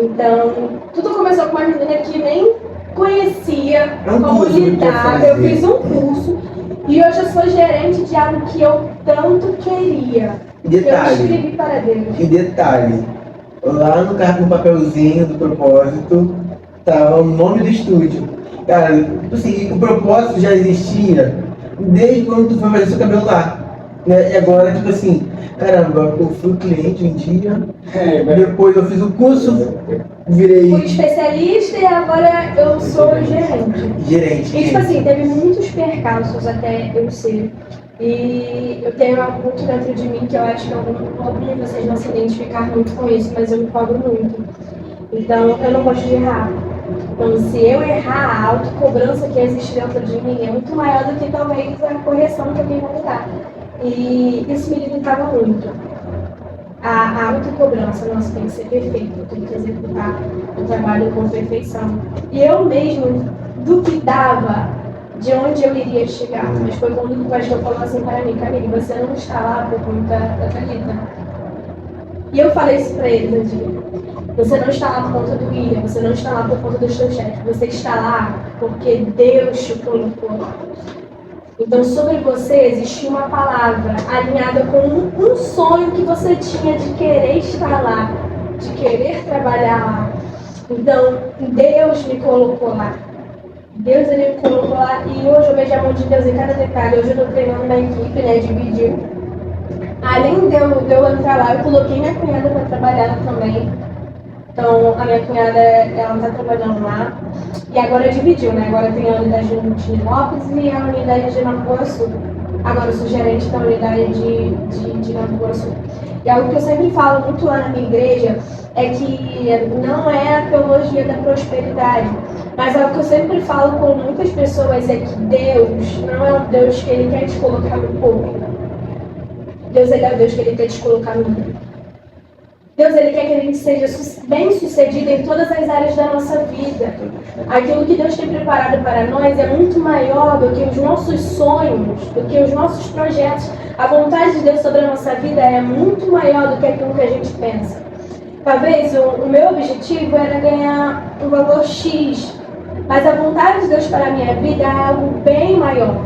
Então, tudo começou com uma menina que nem conhecia como lidar. Eu fiz um curso e hoje eu sou gerente de algo que eu tanto queria. Detalhe, eu escrevi para Deus. E detalhe, lá no papelzinho do propósito, tá o nome do estúdio. Cara, tipo assim, o propósito já existia desde quando tu foi fazer seu cabelo lá. Né? E agora, tipo assim, caramba, eu fui cliente um dia, depois eu fiz o curso, virei Fui especialista e agora eu sou gerente. E tipo assim, teve muitos percalços até eu ser. E eu tenho algo muito dentro de mim que eu acho que alguns de vocês vão se identificar muito com isso, mas eu me cobro muito. Então eu não gosto de errar. Então se eu errar, a autocobrança que existe dentro de mim é muito maior do que talvez a correção que alguém vai me dar. E isso me limitava muito. A autocobrança, nossa, tem que ser perfeito, eu tenho que executar o trabalho com perfeição. E eu mesmo duvidava de onde eu iria chegar. Mas foi quando o pastor falou assim para mim: Camille, você não está lá por conta da Thalita. E eu falei isso para ele no dia. Você não está lá por conta do William, você não está lá por conta dos seus chefes, você está lá porque Deus te colocou lá. Então, sobre você existia uma palavra alinhada com um sonho que você tinha de querer estar lá, de querer trabalhar lá. Então, Deus me colocou lá. Deus, ele me colocou lá e hoje eu vejo a mão de Deus em cada detalhe. Hoje eu estou treinando na equipe, né, dividiu. Além de eu entrar lá, eu coloquei minha cunhada para trabalhar lá também. Então, a minha cunhada, ela está trabalhando lá. E agora dividiu, né? Agora tem a unidade de Nilópolis e a unidade de Nova Iguaçu. Agora eu sou gerente da unidade de Nova Iguaçu. E algo que eu sempre falo muito lá na minha igreja é que não é a teologia da prosperidade. Mas algo que eu sempre falo com muitas pessoas é que Deus não é um Deus que ele quer te colocar no pouco. Deus, ele é o Deus que ele quer te colocar no muito. Deus, ele quer que a gente seja bem sucedido em todas as áreas da nossa vida. Aquilo que Deus tem preparado para nós é muito maior do que os nossos sonhos, do que os nossos projetos. A vontade de Deus sobre a nossa vida é muito maior do que aquilo que a gente pensa. Talvez o meu objetivo era ganhar um valor X, mas a vontade de Deus para a minha vida é algo bem maior.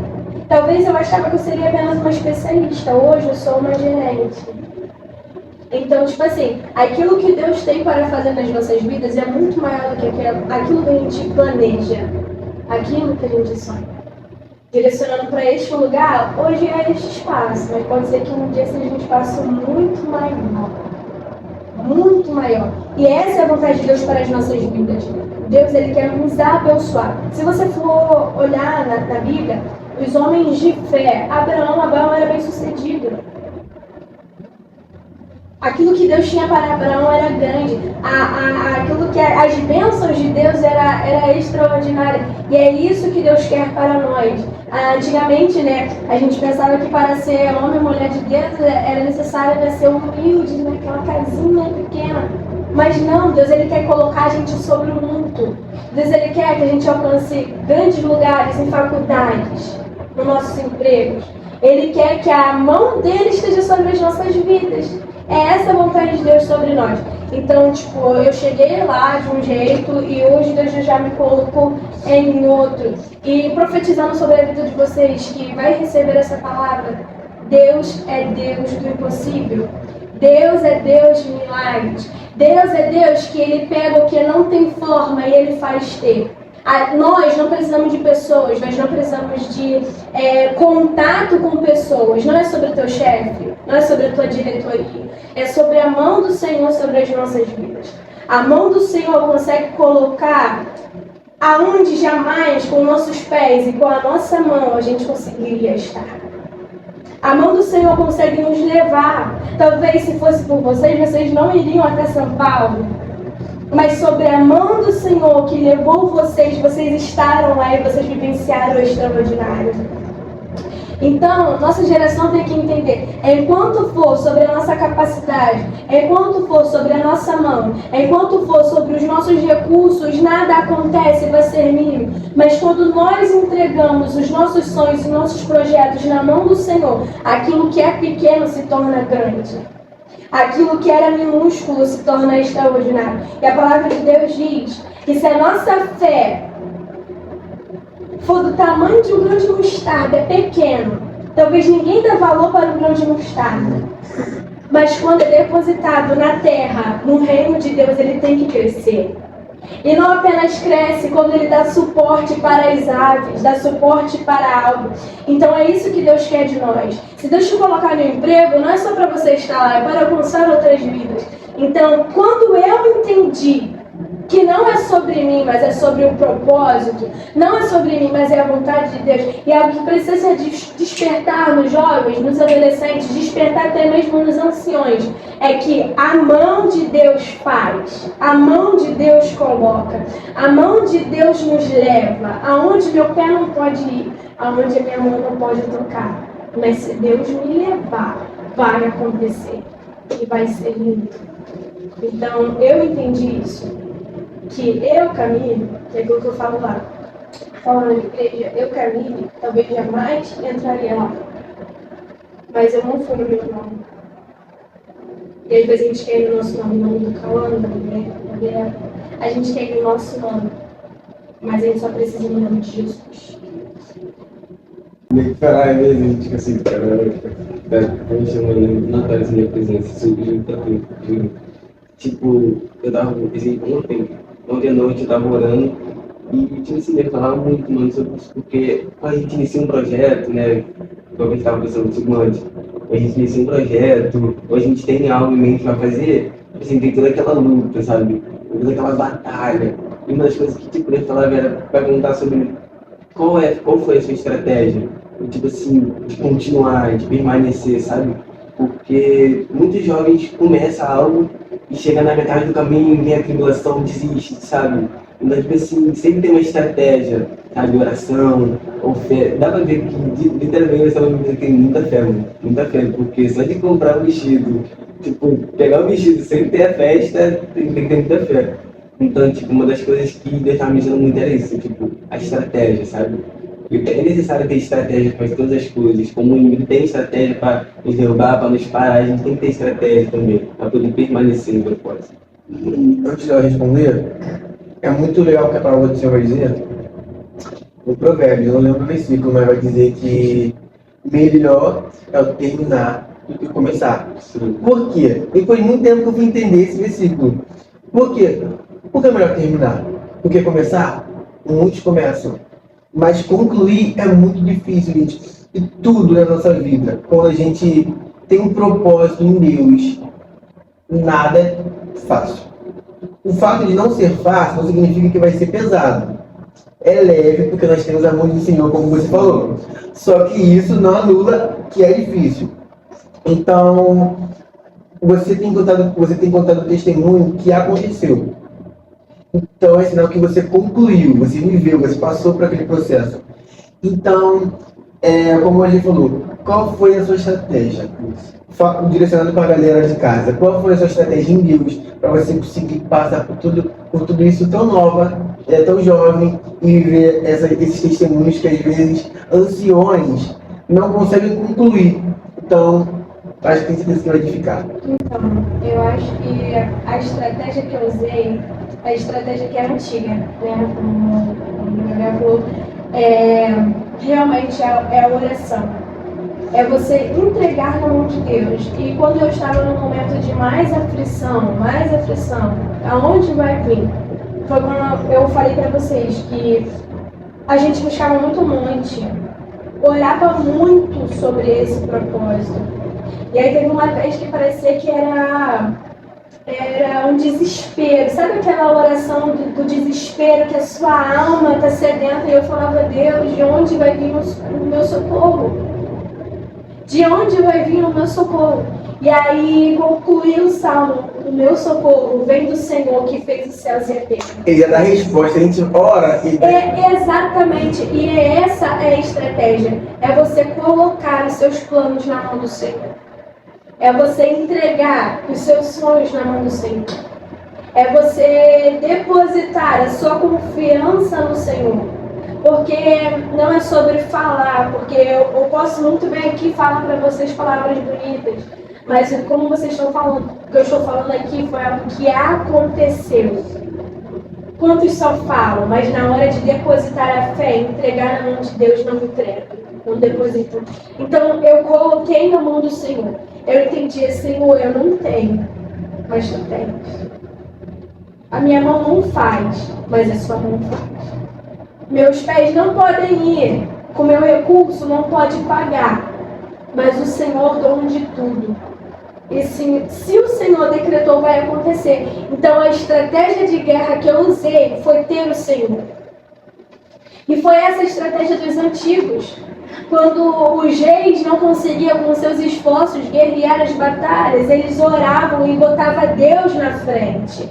Talvez eu achava que eu seria apenas uma especialista, hoje eu sou uma gerente. Então, tipo assim, aquilo que Deus tem para fazer nas nossas vidas é muito maior do que aquilo que a gente planeja, aquilo que a gente sonha. Direcionando para este lugar, hoje é este espaço, mas pode ser que um dia seja um espaço muito maior. Muito maior. E essa é a vontade de Deus para as nossas vidas. Deus, ele quer nos abençoar. Se você for olhar na Bíblia, os homens de fé, Abraão era bem sucedido. Aquilo que Deus tinha para Abraão era grande. Aquilo que as bênçãos de Deus era extraordinária. E é isso que Deus quer para nós. Antigamente, né, a gente pensava que para ser homem e mulher de Deus era necessário ser humilde, naquela casinha pequena. Mas não, Deus, ele quer colocar a gente sobre o mundo. Deus, ele quer que a gente alcance grandes lugares em faculdades, nos nossos empregos. Ele quer que a mão dele esteja sobre as nossas vidas. É essa a vontade de Deus sobre nós. Então, tipo, eu cheguei lá de um jeito e hoje Deus já me colocou em outro. E profetizando sobre a vida de vocês que vai receber essa palavra, Deus é Deus do impossível. Deus é Deus de milagres. Deus é Deus que ele pega o que não tem forma e ele faz ter. Nós não precisamos de pessoas, nós não precisamos de contato com pessoas. Não é sobre o teu chefe, não é sobre a tua diretoria. É sobre a mão do Senhor sobre as nossas vidas. A mão do Senhor consegue colocar aonde jamais com nossos pés e com a nossa mão a gente conseguiria estar. A mão do Senhor consegue nos levar. Talvez se fosse por vocês não iriam até São Paulo. Mas sobre a mão do Senhor que levou vocês estaram lá e vocês vivenciaram o extraordinário. Então, nossa geração tem que entender, enquanto for sobre a nossa capacidade, enquanto for sobre a nossa mão, enquanto for sobre os nossos recursos, nada acontece, vai ser mínimo. Mas quando nós entregamos os nossos sonhos, os nossos projetos na mão do Senhor, aquilo que é pequeno se torna grande. Aquilo que era minúsculo se torna extraordinário. E a palavra de Deus diz que se a nossa fé for do tamanho de um grão de mostarda, é pequeno. Talvez ninguém dê valor para um grão de mostarda. Mas quando é depositado na terra, no reino de Deus, ele tem que crescer. E não apenas cresce quando ele dá suporte para as aves, dá suporte para algo. Então é isso que Deus quer de nós. Se Deus te colocar no emprego, não é só para você estar lá, é para alcançar outras vidas. Então, quando eu entendi que não é sobre mim, mas é sobre o propósito, não é sobre mim, mas é a vontade de Deus, e é algo que precisa despertar nos jovens, nos adolescentes, despertar até mesmo nos anciões, é que a mão de Deus faz, a mão de Deus coloca, a mão de Deus nos leva, aonde meu pé não pode ir, aonde a minha mão não pode tocar, mas se Deus me levar, vai acontecer, e vai ser lindo. Então, eu entendi isso. Que eu caminho, que é aquilo que eu falo lá, falando na igreja, eu caminho, talvez jamais entraria lá. Mas eu não fui no meu nome. E às vezes a gente quer ir no nosso nome, no nome do Cauã, da mulher, a gente quer ir no nosso nome. Mas a gente só precisa ir no nome de Jesus. Às vezes a gente fica assim, cara, a gente chama Natal assim, minha presença, subiu, tá tudo. Tipo, eu tava, ontem à noite eu tava orando e tipo assim, eu falava muito, mano, sobre isso, porque quando a gente inicia um projeto, né, como a gente tava pensando tipo, antes, a gente inicia um projeto, ou a gente tem algo em mente pra fazer, assim, tem toda aquela luta, sabe, toda aquela batalha, e uma das coisas que tipo, eu falava era pra perguntar sobre qual foi a sua estratégia, tipo assim, de continuar, de permanecer, sabe, porque muitos jovens começam algo e chega na metade do caminho, vem a tribulação, desiste, sabe? Então, tipo assim, sempre tem uma estratégia, sabe? Oração, ou fé. Dá pra ver que, literalmente, essa família tem muita fé, porque só de comprar um vestido, tipo, pegar o vestido sem ter a festa, tem que ter muita fé. Então, tipo, uma das coisas que Deus tá me ensinando muito era isso, tipo, a estratégia, sabe? É necessário ter estratégia para todas as coisas. Como o inimigo tem estratégia para nos derrubar, para nos parar, a gente tem que ter estratégia também, para poder permanecer no propósito. Antes de eu responder, é muito legal o que a palavra do Senhor vai dizer. No Provérbio, eu não lembro o versículo, mas vai dizer que melhor é o terminar do que começar. Por quê? Depois de muito tempo que eu fui entender esse versículo. Por quê? Por que é melhor terminar? Porque começar? Muitos começam. Mas concluir é muito difícil, gente. E tudo na nossa vida, quando a gente tem um propósito em Deus, nada é fácil. O fato de não ser fácil não significa que vai ser pesado. É leve porque nós temos a mão do Senhor, como você falou. Só que isso não anula que é difícil. Então, você tem contado testemunho que aconteceu. Então é sinal que você concluiu, você viveu, você passou por aquele processo. Então, como a gente falou, qual foi a sua estratégia? Direcionando para a galera de casa, qual foi a sua estratégia em Deus para você conseguir passar por tudo isso tão nova, tão jovem, e viver esses testemunhos que às vezes anciões não conseguem concluir? Então, acho que tem certeza que vai edificar. Então, eu acho que a estratégia que eu usei, a estratégia que é antiga, né? Como o Gabriel falou, realmente é a oração. É você entregar na mão de Deus. E quando eu estava num momento de mais aflição, aonde vai vir? Foi quando eu falei para vocês que a gente buscava muito um monte, orava muito sobre esse propósito. E aí teve uma vez que parecia que era um desespero. Sabe aquela oração do desespero, que a sua alma está sedenta? E eu falava, Deus, de onde vai vir o meu socorro? De onde vai vir o meu socorro? E aí concluí o salmo. o meu socorro vem do Senhor que fez os céus e a terra. Ele já dá a resposta, a gente ora e... Exatamente, e essa é a estratégia. É você colocar os seus planos na mão do Senhor. É você entregar os seus sonhos na mão do Senhor. É você depositar a sua confiança no Senhor. Porque não é sobre falar, porque eu posso muito bem aqui falar para vocês palavras bonitas, mas como vocês estão falando, o que eu estou falando aqui foi algo que aconteceu. Quantos só falam, mas na hora de depositar a fé, entregar na mão de Deus, não entregam, não depositam. Então eu coloquei na mão do Senhor. Eu entendi, Senhor, eu não tenho, mas tu tens. A minha mão não faz, mas a sua mão faz. Meus pés não podem ir, com meu recurso não pode pagar, mas o Senhor dono de tudo. E se o Senhor decretou, vai acontecer. Então a estratégia de guerra que eu usei foi ter o Senhor. E foi essa estratégia dos antigos. Quando os reis não conseguiam com seus esforços guerrear as batalhas, eles oravam e botavam Deus na frente.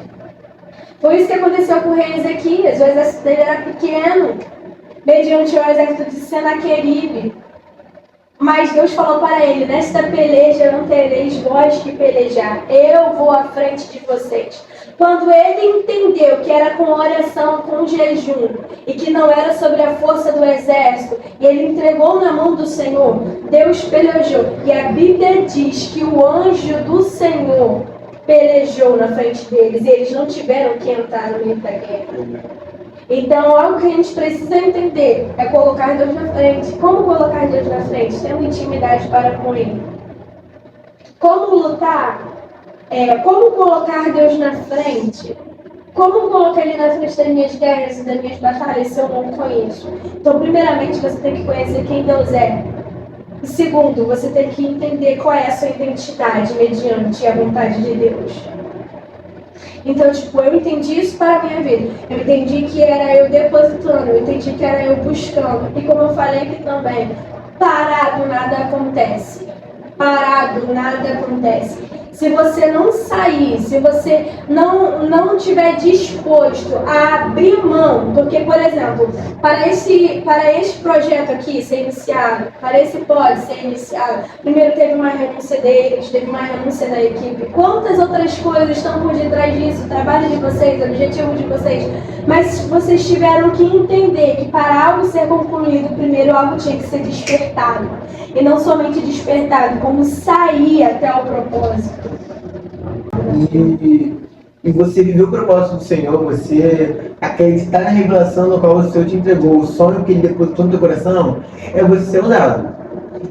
Foi isso que aconteceu com o rei Ezequias. O exército dele era pequeno, mediante o exército de Senaqueribe. Mas Deus falou para ele: nesta peleja não tereis vós que pelejar, eu vou à frente de vocês. Quando ele entendeu que era com oração, com jejum, e que não era sobre a força do exército, e ele entregou na mão do Senhor, Deus pelejou. E a Bíblia diz que o anjo do Senhor pelejou na frente deles, e eles não tiveram que entrar no meio da guerra. Então, algo que a gente precisa entender é colocar Deus na frente. Como colocar Deus na frente? Tendo intimidade para com Ele. Como lutar? Como colocar Deus na frente? Como colocar Ele na frente das minhas guerras e das minhas batalhas se eu não conheço? Então, primeiramente, você tem que conhecer quem Deus é. E segundo, você tem que entender qual é a sua identidade mediante a vontade de Deus. Então, eu entendi isso para a minha vida. Eu entendi que era eu depositando, eu entendi que era eu buscando. E como eu falei aqui também, parado nada acontece. Parado nada acontece. Se você não sair, se você não estiver disposto a abrir mão, porque, por exemplo, para esse projeto aqui ser iniciado, para esse pod ser iniciado, primeiro teve uma renúncia deles, teve uma renúncia da equipe. Quantas outras coisas estão por detrás disso? O trabalho de vocês, o objetivo de vocês. Mas vocês tiveram que entender que para algo ser concluído, primeiro algo tinha que ser despertado. E não somente despertado, como sair até o propósito. E você viver o propósito do Senhor, você acreditar na revelação no qual o Senhor te entregou, o sonho que Ele depositou no teu coração, é você ser usado.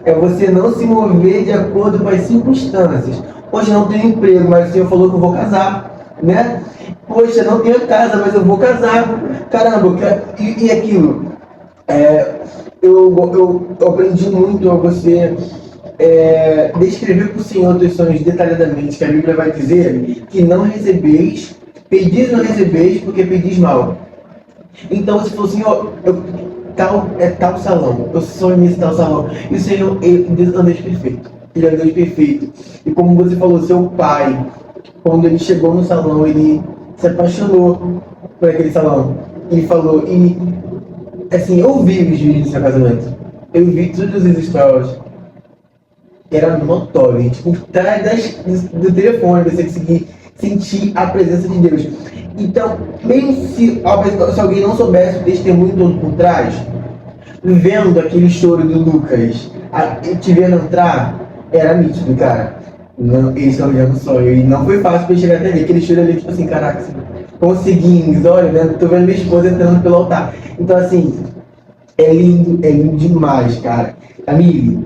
É você não se mover de acordo com as circunstâncias. Hoje não tenho emprego, mas o Senhor falou que eu vou casar, né? Poxa, não tenho casa, mas eu vou casar. Caramba, e aquilo? Eu aprendi muito a você descrever para o Senhor teus sonhos detalhadamente, que a Bíblia vai dizer que não recebeis, pedis não recebeis porque pedis mal. Então você falou, Senhor, tal salão, eu sonho nesse tal salão. E o Senhor, Deus é um Deus perfeito. Ele é um Deus perfeito. E como você falou, seu pai, quando ele chegou no salão, ele se apaixonou por aquele salão. Ele falou, e assim, eu vi os vídeos do seu casamento. Eu vi todos os stories. Era notório, tipo, por trás do telefone, você conseguir sentir a presença de Deus. Então, mesmo se alguém não soubesse o testemunho todo por trás, vendo aquele choro do Lucas, te vendo entrar, era nítido, cara. Não, eles estão vivendo um sonho. E não foi fácil pra chegar até ali. Aquele choro ali, tipo assim, caraca, assim, consegui, olha, tô vendo minha esposa entrando pelo altar. Então, assim, é lindo demais, cara. Amigo,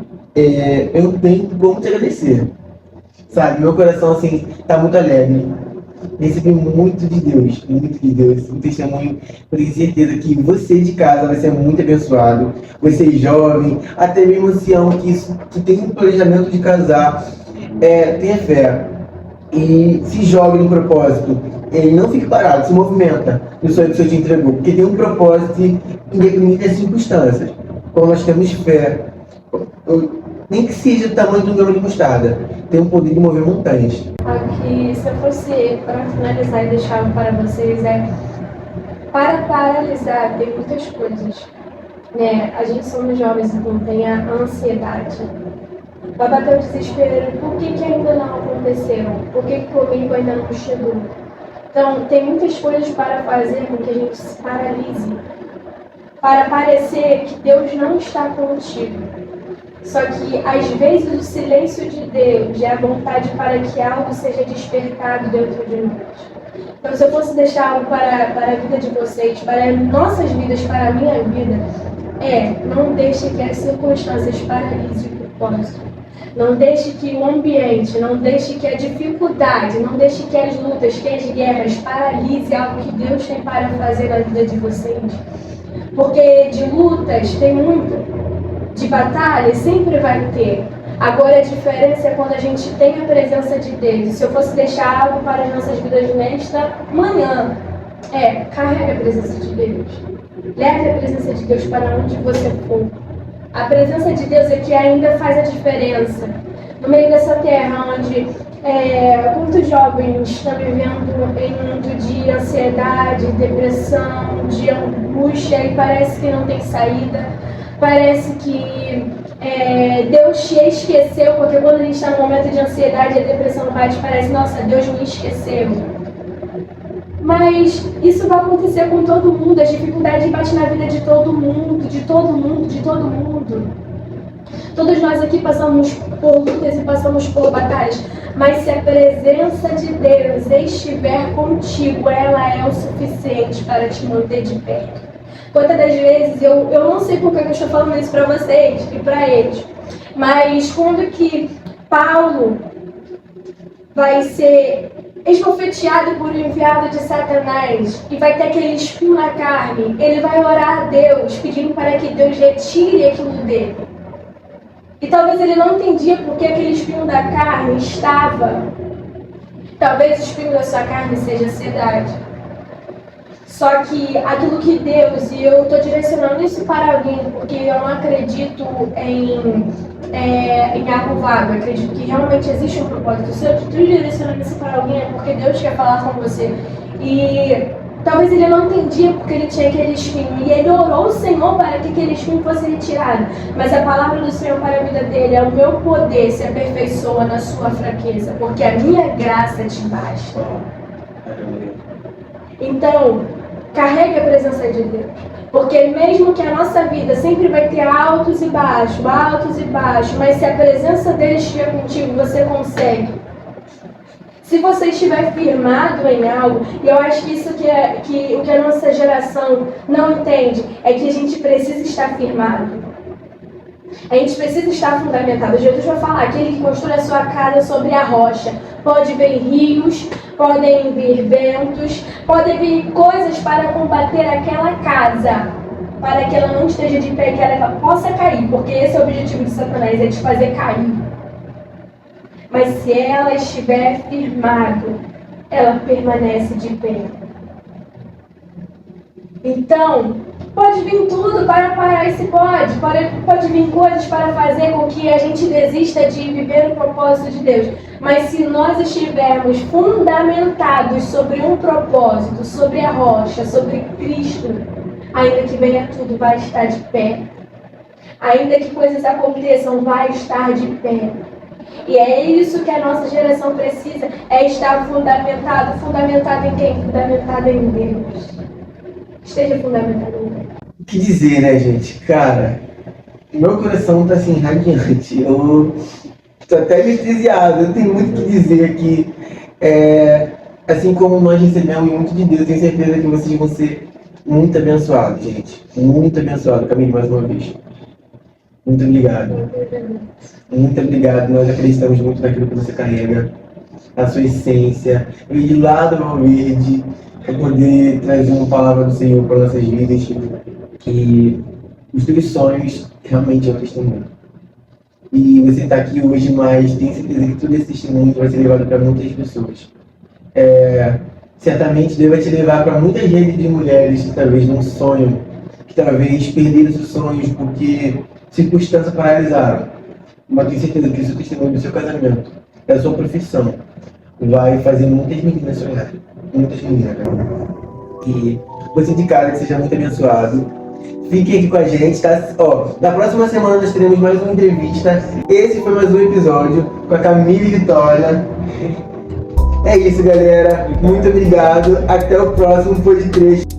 eu não tenho como te agradecer, sabe? Meu coração, assim, tá muito alegre. Recebi muito de Deus, um testemunho. Eu tenho certeza que você de casa vai ser muito abençoado. Você jovem, até mesmo ancião que tem um planejamento de casar, tenha fé e se jogue no propósito. Ele não fique parado, se movimenta no sonho que o Senhor te entregou, porque tem um propósito independente das circunstâncias. Quando nós temos fé, nem que seja o tamanho de um grão de mostarda, tem o poder de mover montanhas. Aqui, se eu fosse para finalizar e deixar algo para vocês, para paralisar, tem muitas coisas. Né? A gente somos jovens, então tem a ansiedade. Vai bater o desespero. Por que ainda não aconteceu? Por que comigo ainda não chegou? Então, tem muitas coisas para fazer com que a gente se paralise. Para parecer que Deus não está contigo. Só que, às vezes, o silêncio de Deus é a vontade para que algo seja despertado dentro de nós. Então, se eu fosse deixar algo para a vida de vocês, para nossas vidas, para a minha vida, não deixe que as circunstâncias paralisem o propósito. Não deixe que o ambiente, não deixe que a dificuldade, não deixe que as lutas, que as guerras paralise algo que Deus tem para fazer na vida de vocês. Porque de lutas tem muito. De batalha sempre vai ter. Agora a diferença é quando a gente tem a presença de Deus. Se eu fosse deixar algo para as nossas vidas nesta manhã, carregue a presença de Deus. Leve a presença de Deus para onde você for. A presença de Deus é que ainda faz a diferença. No meio dessa terra onde muitos jovens estão vivendo em um mundo de ansiedade, depressão, de angústia e parece que não tem saída. Parece que Deus te esqueceu, porque quando a gente está no momento de ansiedade e a depressão bate, parece, nossa, Deus me esqueceu. Mas isso vai acontecer com todo mundo, as dificuldades batem na vida de todo mundo, de todo mundo, de todo mundo. Todos nós aqui passamos por lutas e passamos por batalhas, mas se a presença de Deus estiver contigo, ela é o suficiente para te manter de pé. Quantas das vezes, eu não sei por que eu estou falando isso para vocês e para eles, mas quando que Paulo vai ser esbofeteado por um enviado de Satanás e vai ter aquele espinho na carne, ele vai orar a Deus pedindo para que Deus retire aquilo dele. E talvez ele não entendia por que aquele espinho da carne estava. Talvez o espinho da sua carne seja ansiedade. Só que aquilo que Deus, e eu estou direcionando isso para alguém, porque eu não acredito em algo vago, eu acredito que realmente existe um propósito. Se eu estou direcionando isso para alguém é porque Deus quer falar com você. E talvez ele não entendia porque ele tinha aquele espinho, e ele orou ao Senhor para que aquele espinho fosse retirado. Mas a palavra do Senhor para a vida dele é: o meu poder se aperfeiçoa na sua fraqueza, porque a minha graça te basta. Então, carregue a presença de Deus. Porque mesmo que a nossa vida sempre vai ter altos e baixos, mas se a presença dele estiver contigo, você consegue. Se você estiver firmado em algo, e eu acho que isso que o que a nossa geração não entende, é que a gente precisa estar firmado. A gente precisa estar fundamentado. Jesus vai falar: aquele que constrói a sua casa sobre a rocha. Pode vir rios, podem vir ventos, podem vir coisas para combater aquela casa, para que ela não esteja de pé, que ela possa cair, porque esse é o objetivo de Satanás, é te fazer cair. Mas se ela estiver firmada, ela permanece de pé. Então, pode vir tudo para parar esse pode vir coisas para fazer com que a gente desista de viver o propósito de Deus. Mas se nós estivermos fundamentados sobre um propósito, sobre a rocha, sobre Cristo, ainda que venha tudo, vai estar de pé. Ainda que coisas aconteçam, vai estar de pé. E é isso que a nossa geração precisa, é estar fundamentado. Fundamentado em quem? Fundamentado em Deus. Esteja fundamentado em Deus. O que dizer, né, gente? Cara, meu coração tá assim, radiante. Eu tô até anestesiado, eu tenho muito o que dizer aqui. Assim como nós recebemos muito de Deus, tenho certeza que vocês vão ser muito abençoados, gente. Muito abençoados. Camille, mais uma vez. Muito obrigado. Muito obrigado. Nós acreditamos muito naquilo que você carrega, na sua essência. Eu ir lá do Val Verde para poder trazer uma palavra do Senhor para nossas vidas. Que os teus sonhos realmente é um testemunho. E você está aqui hoje, mas tenho certeza que todo esse testemunho vai ser levado para muitas pessoas. Certamente Deus vai te levar para muitas redes de mulheres que talvez não sonham, que talvez perderam seus sonhos porque circunstâncias paralisaram. Mas tenho certeza que esse é o testemunho do seu casamento. a sua profissão vai fazer muitas meninas sonharem. Muitas meninas, cara. E você de cara seja muito abençoado. Fiquem aqui com a gente, tá? Ó, na próxima semana nós teremos mais uma entrevista. Esse foi mais um episódio com a Camille Vitória. É isso, galera. Muito obrigado. Até o próximo podcast.